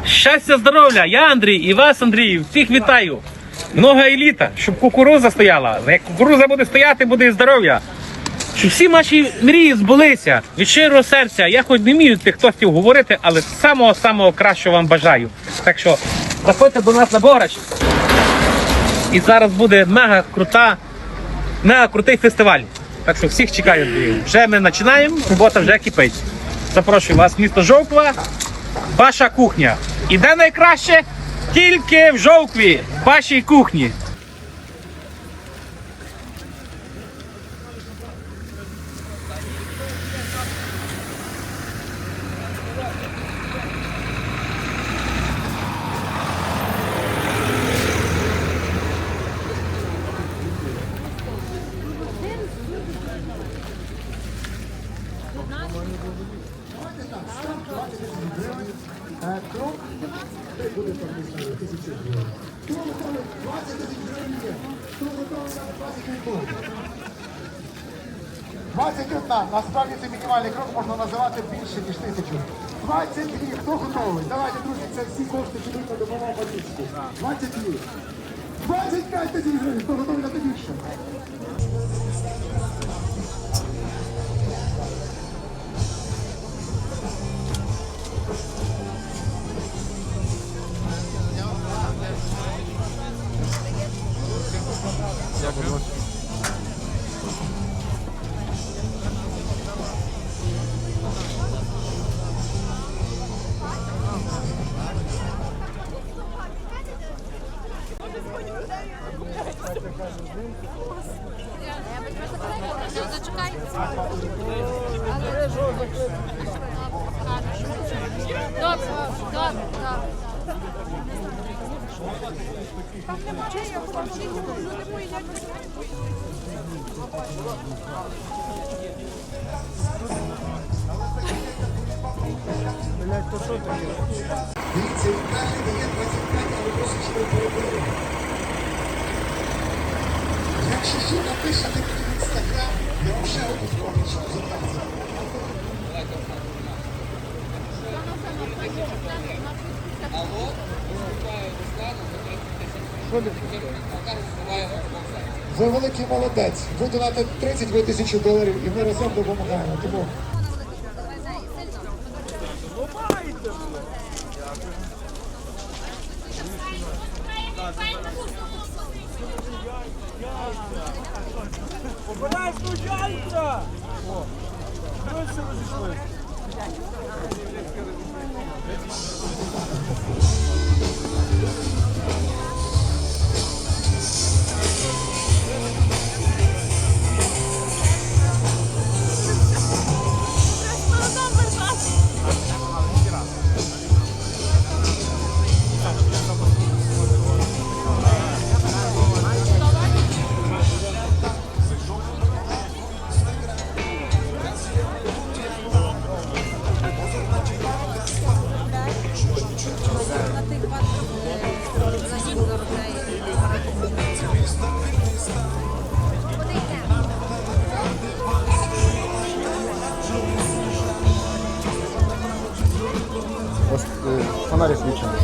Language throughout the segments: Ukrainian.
Щастя, здоров'я! Я Андрій і вас, Андрій, всіх вітаю! Много еліта, щоб кукурудза стояла. Як кукурудза буде стояти, буде і здоров'я. Щоб всі наші мрії збулися від щирого серця. Я хоч не вмію тих тостів говорити, але самого кращого вам бажаю. Так що заходьте до нас на Бограч. І зараз буде мега крутий фестиваль. Так що всіх чекаю, Андрію. Вже ми починаємо, робота вже кипить. Запрошую вас в місто Жовква. Ваша кухня. І де найкраще? Тільки в Жовкві, в вашій кухні. Буде там 1000 гривень. Хто готовий 20 тисяч гривень є? Хто готовий на 21? 21. Насправді це мінімальний крок, можна називати більше, ніж 1000. 22. Хто готовий? Давайте, друзі, це всі кошти підуть на допомогу Балтійську. 22. 25 тисяч гривень. Хто готовий дати більше? Зачекай. Добре. Там не мовчи, я хочу вчити, бо люди мої якось. Дивіться, Віталій дає 25, але просить, щоб ви перебили. Якщо що напишете мені в Інстаграм, я вам ще одну скорочку задам. Ви великий молодець. Ви донатите 30, ви $1000, і ми разом допомагаємо. Тому Обирай студента! О, дивіться, розійшли. Фонарик включений.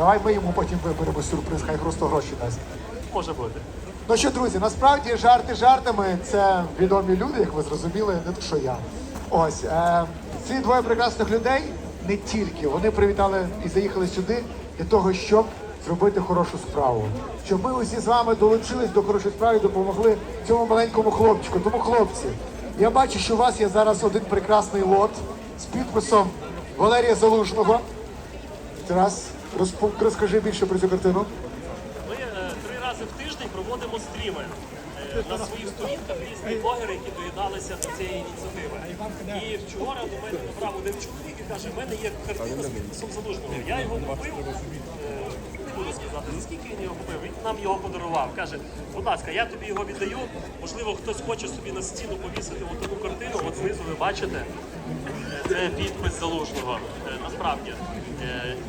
Давай ми йому потім виберемо сюрприз, хай просто гроші дасть. Може бути. Ну що, друзі, насправді жарти жартами, це відомі люди, як ви зрозуміли, не то, що я. Ось, ці двоє прекрасних людей не тільки, вони привітали і заїхали сюди для того, щоб зробити хорошу справу. Щоб ми усі з вами долучились до хорошої справи і допомогли цьому маленькому хлопчику. Тому, хлопці, я бачу, що у вас є зараз один прекрасний лот з підписом Валерія Залужного. Тарас, розкажи більше про цю картину. Ми 3 рази в тиждень проводимо стріми на своїх сторінках різні блогери, які доєдналися до цієї ініціативи. І вчора до мене набрав один чоловік і каже, в мене є картина з підписом Залужного. Я його купив, не буду сказати, за скільки він його купив, він нам його подарував. Каже, будь ласка, я тобі його віддаю, можливо, хтось хоче собі на стіну повісити отаку картину, от знизу ви бачите, це підпис Залужного, насправді.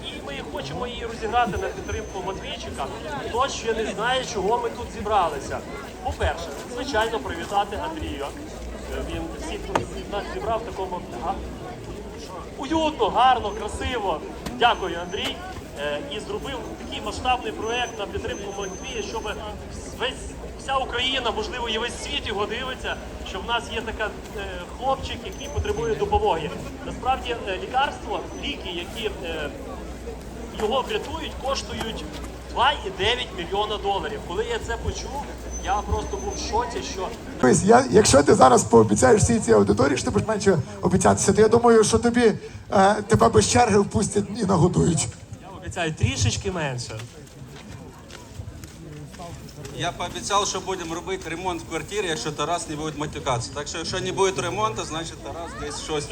І ми хочемо її розіграти на підтримку Матвійчика. Хто ще не знає, чого ми тут зібралися. По-перше, звичайно, привітати Андрія. Він всіх тут нас зібрав в такому уютно, гарно, красиво. Дякую, Андрій. І зробив такий масштабний проєкт на підтримку Матвія, щоб вся Україна, можливо, і весь світ його дивиться, що в нас є така хлопчик, який потребує допомоги. Насправді лікарство, ліки, які його врятують, коштують 2,9 мільйона доларів. Коли я це почув, я просто був в шоці, що... Якщо ти зараз пообіцяєш всій цій аудиторії, що ти будеш менше обіцятися, то я думаю, що тебе без черги впустять і нагодують. Я обіцяю трішечки менше. Я пообещал, что будем робити ремонт в квартире, якщо Тарас не будет матюкаться. Так что, якщо не будет ремонту, значит Тарас десь щось.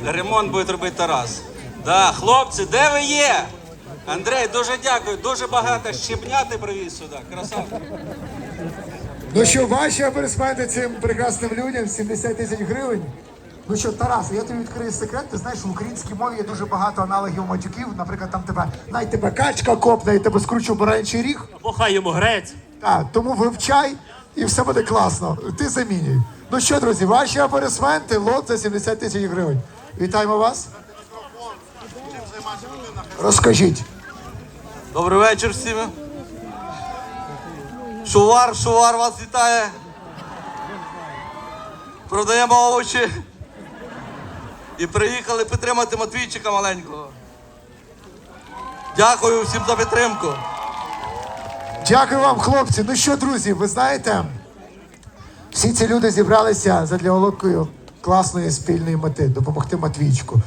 Ремонт буде робити Тарас. Да, хлопці, де ви є? Андрій, дуже дякую. Дуже багато щебняти привіз сюди. Красавчик. Ну що, ваші аплодисменти цим прекрасним людям, 70 тисяч гривень. Ну що, Тарас, я тобі відкрию секрет. Ти знаєш, в українській мові є дуже багато аналогів матюків. Наприклад, там тебе качка копне і тебе скручу баранчий ріг. Або хай йому грець. Так, тому вивчай і все буде класно. Ти замінюй. Ну що, друзі, ваші аплодисменти, лот за 70 тисяч гривень. Вітаємо вас. Розкажіть. Добрий вечір всім. Шувар вас вітає. Продаємо овочі. І приїхали підтримати Матвійчика маленького. Дякую всім за підтримку. Дякую вам, хлопці. Ну що, друзі, ви знаєте, всі ці люди зібралися задля великої класної спільної мети – допомогти Матвійчику.